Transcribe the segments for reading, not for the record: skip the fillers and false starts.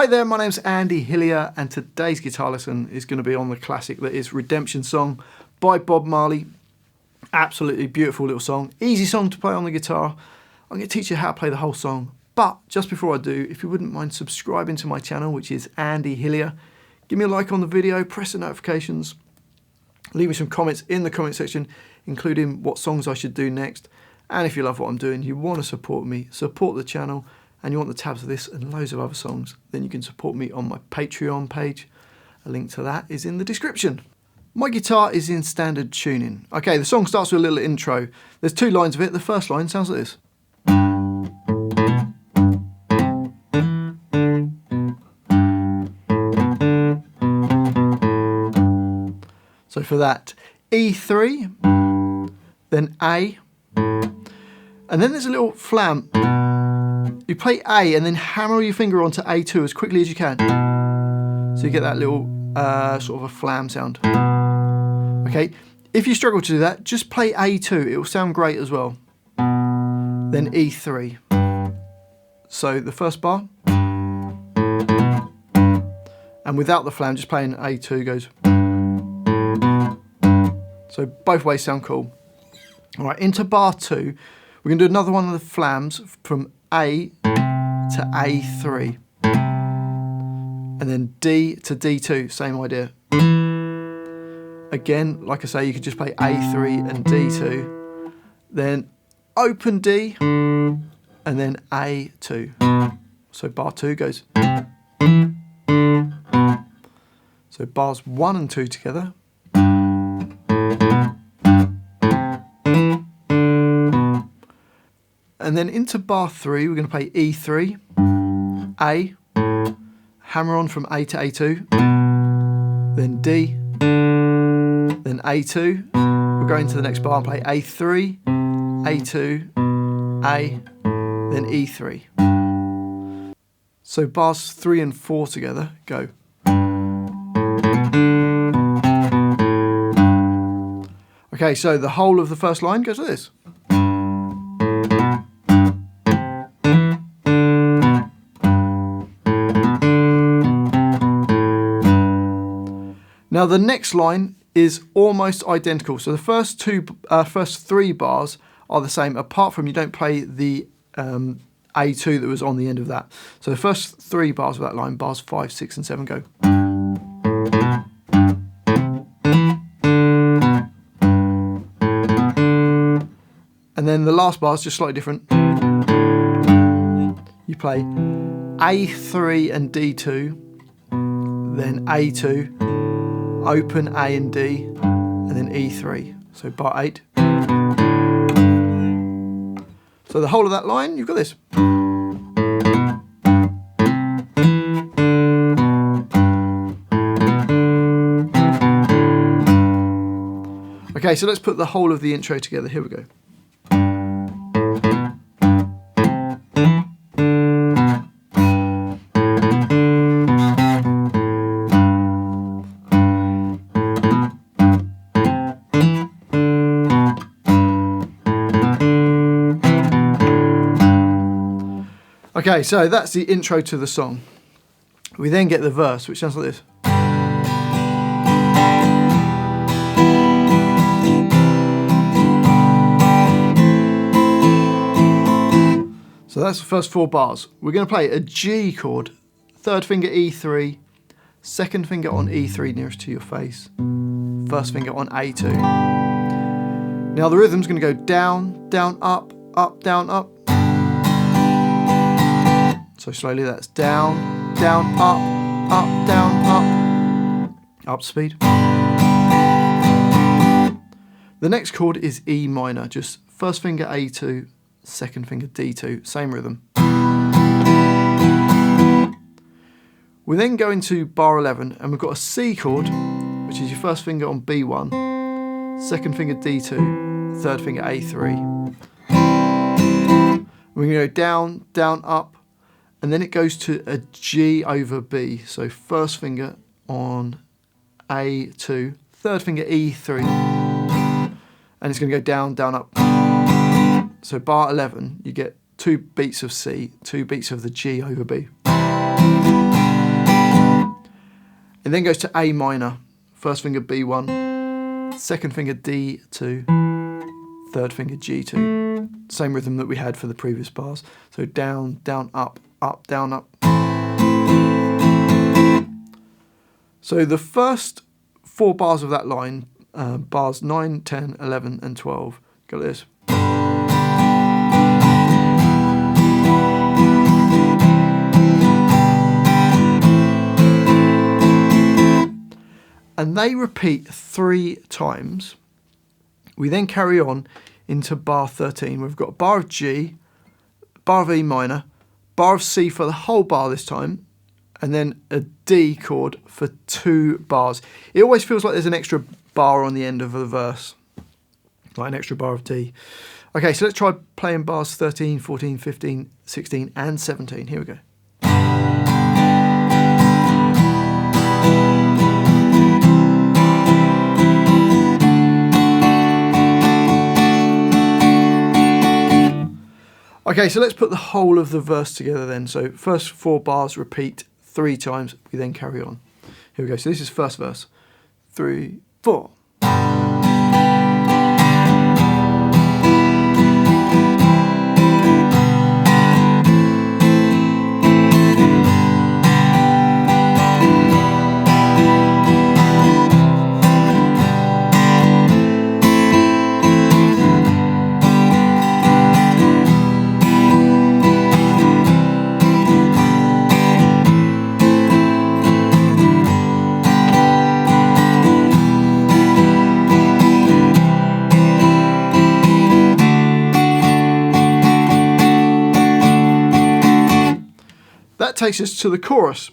Hi there, my name's Andy Hillier, and today's guitar lesson is going to be on the classic that is Redemption Song by Bob Marley. Absolutely beautiful little song, easy song to play on the guitar. I'm going to teach you how to play the whole song, but just before I do, if you wouldn't mind subscribing to my channel, which is Andy Hillier, give me a like on the video, press the notifications, leave me some comments in the comment section, including what songs I should do next. And if you love what I'm doing, you want to support me, support the channel, and you want the tabs of this and loads of other songs, then you can support me on my Patreon page. A link to that is in the description. My guitar is in standard tuning. Okay, the song starts with a little intro. There's two lines of it. The first line sounds like this. So for that, E3, then A, and then there's a little flam. You play A and then hammer your finger onto A2 as quickly as you can. So you get that little sort of a flam sound. Okay, if you struggle to do that, just play A2, it will sound great as well. Then E3. So the first bar. And without the flam, just playing A2 goes. So both ways sound cool. All right, into bar 2, we're going to do another one of the flams from A to A3. And then D to D2, same idea. Again, like I say, you could just play A3 and D2. Then open D and then A2. So bar 2 goes. So bars 1 and 2 together. And then into bar 3, we're going to play E3, A, hammer on from A to A2, then D, then A2. We'll go into the next bar and play A3, A2, A, then E3. So bars 3 and 4 together go. Okay, so the whole of the first line goes like this. Now the next line is almost identical. So the first 3 bars are the same, apart from you don't play the A2 that was on the end of that. So the first 3 bars of that line, bars 5, 6 and 7 go. And then the last bar is just slightly different. You play A3 and D2, then A2, open A and D, and then E3. So bar 8. So the whole of that line, you've got this. Okay, so let's put the whole of the intro together. Here we go. Okay, so that's the intro to the song. We then get the verse, which sounds like this. So that's the first 4 bars. We're going to play a G chord, 3rd finger E3, 2nd finger on E3 nearest to your face, 1st finger on A2. Now the rhythm's going to go down, down, up, down, up. So slowly that's down, down, up, down, up. Up speed. The next chord is E minor, just 1st finger A2, 2nd finger D2, same rhythm. We then go into bar 11 and we've got a C chord, which is your 1st finger on B1, 2nd finger D2, 3rd finger A3. We're going to go down, down, up, and then it goes to a G over B. So 1st finger on A2, 3rd finger E3, and it's going to go down, down, up. So bar 11, you get 2 beats of C, 2 beats of the G over B. It then goes to A minor, first finger B1, second finger D2, third finger G2. Same rhythm that we had for the previous bars. So down, down, up, up, down, up. So the first 4 bars of that line, bars 9, 10, 11 and 12, go like this. And they repeat 3 times. We then carry on into bar 13. We've got a bar of G, bar of E minor, bar of C for the whole bar this time, and then a D chord for 2 bars. It always feels like there's an extra bar on the end of a verse, like an extra bar of D. Okay, so let's try playing bars 13, 14, 15, 16 and 17. Here we go. Okay, so let's put the whole of the verse together then. So first 4 bars repeat 3 times, we then carry on. Here we go, so this is first verse. 3, 4. That takes us to the chorus.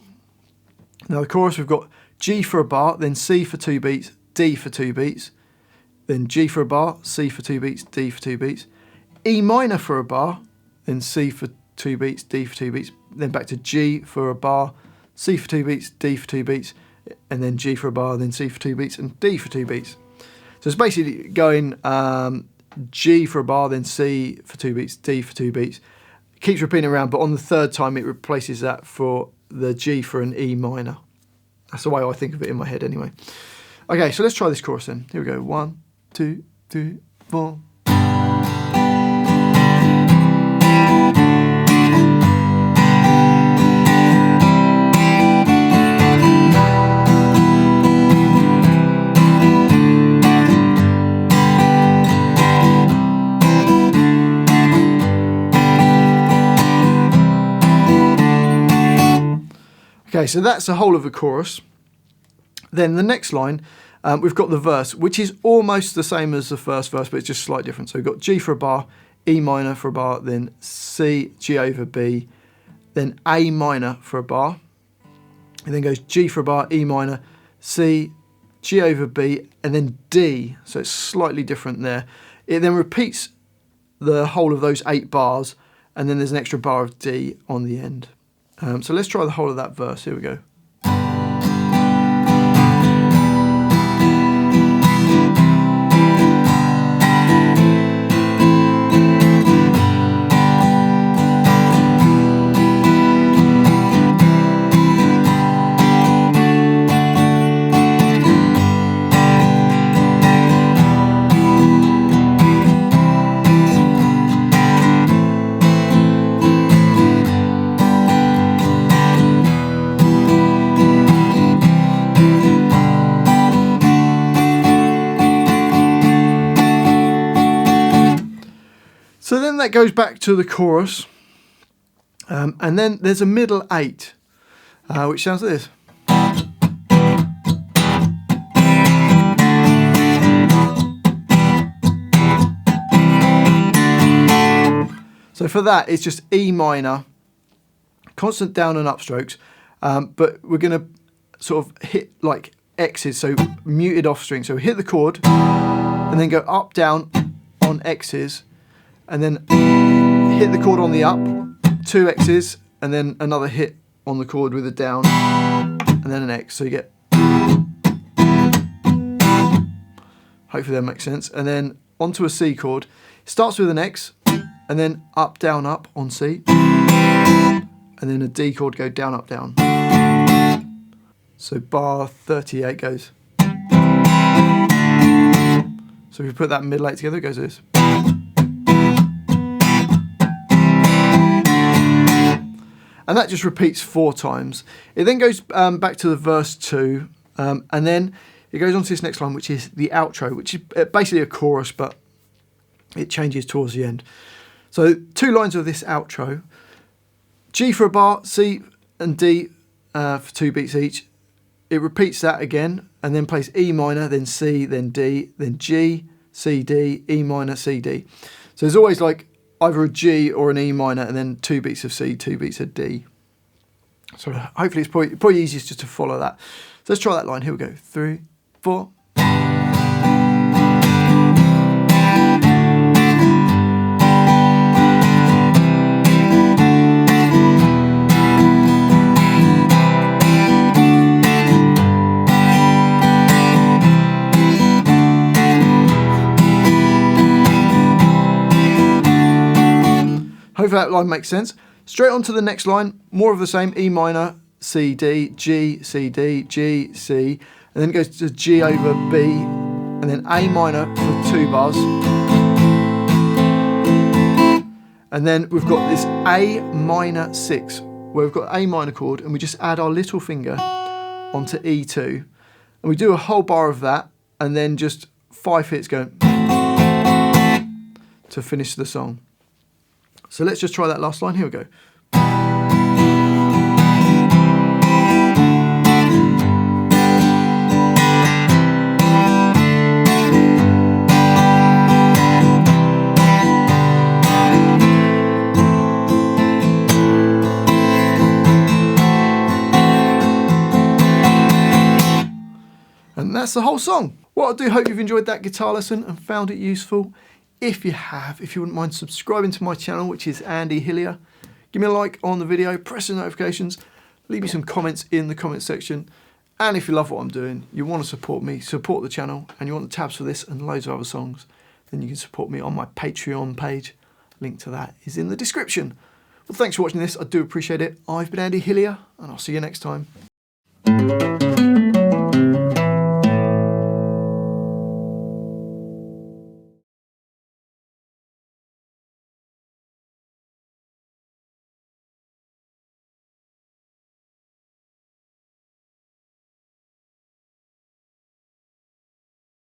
Now the chorus, we've got G for a bar, then C for 2 beats, D for 2 beats, then G for a bar, C for 2 beats, D for 2 beats, E minor for a bar, then C for 2 beats, D for 2 beats, then back to G for a bar, C for 2 beats, D for 2 beats, and then G for a bar, then C for 2 beats, and D for 2 beats. So it's basically going G for a bar, then C for 2 beats, D for 2 beats. Keeps repeating around, but on the 3rd time it replaces that for the G for an E minor. That's the way I think of it in my head anyway. Okay, so let's try this chorus then. Here we go. 1, 2, 3, 4. Okay, so that's the whole of the chorus. Then the next line, we've got the verse, which is almost the same as the first verse, but it's just slightly different. So we've got G for a bar, E minor for a bar, then C, G over B, then A minor for a bar. It then goes G for a bar, E minor, C, G over B, and then D. So it's slightly different there. It then repeats the whole of those 8 bars, and then there's an extra bar of D on the end. So let's try the whole of that verse. Here we go. So then that goes back to the chorus, and then there's a middle 8, which sounds like this. So for that, it's just E minor, constant down and up strokes, but we're going to sort of hit like X's, so muted off string. So we hit the chord, and then go up, down on X's, and then hit the chord on the up, 2 X's, and then another hit on the chord with a down, and then an X. So you get, hopefully that makes sense. And then onto a C chord. It starts with an X, and then up, down, up on C, and then a D chord, go down, up, down. So bar 38 goes. So if we put that middle 8 together, it goes this. And that just repeats 4 times. It then goes back to the verse 2, and then it goes on to this next line, which is the outro, which is basically a chorus, but it changes towards the end. So 2 lines of this outro. G for a bar, C and D for 2 beats each. It repeats that again, and then plays E minor, then C, then D, then G, C, D, E minor, C, D. So there's always like either a G or an E minor, and then 2 beats of C, 2 beats of D. So hopefully it's probably easiest just to follow that. So let's try that line. Here we go. 3, 4. Hopefully that line makes sense. Straight on to the next line, more of the same, E minor, C, D, G, C, D, G, C, and then it goes to G over B, and then A minor for 2 bars. And then we've got this A minor 6, where we've got A minor chord, and we just add our little finger onto E2, and we do a whole bar of that, and then just 5 hits going to finish the song. So let's just try that last line. Here we go. And that's the whole song. Well, I do hope you've enjoyed that guitar lesson and found it useful. If you have, if you wouldn't mind subscribing to my channel, which is Andy Hillier, give me a like on the video, press the notifications, leave me some comments in the comment section. And if you love what I'm doing, you want to support me, support the channel, and you want the tabs for this and loads of other songs, then you can support me on my Patreon page. Link to that is in the description. Well, thanks for watching this. I do appreciate it. I've been Andy Hillier, and I'll see you next time.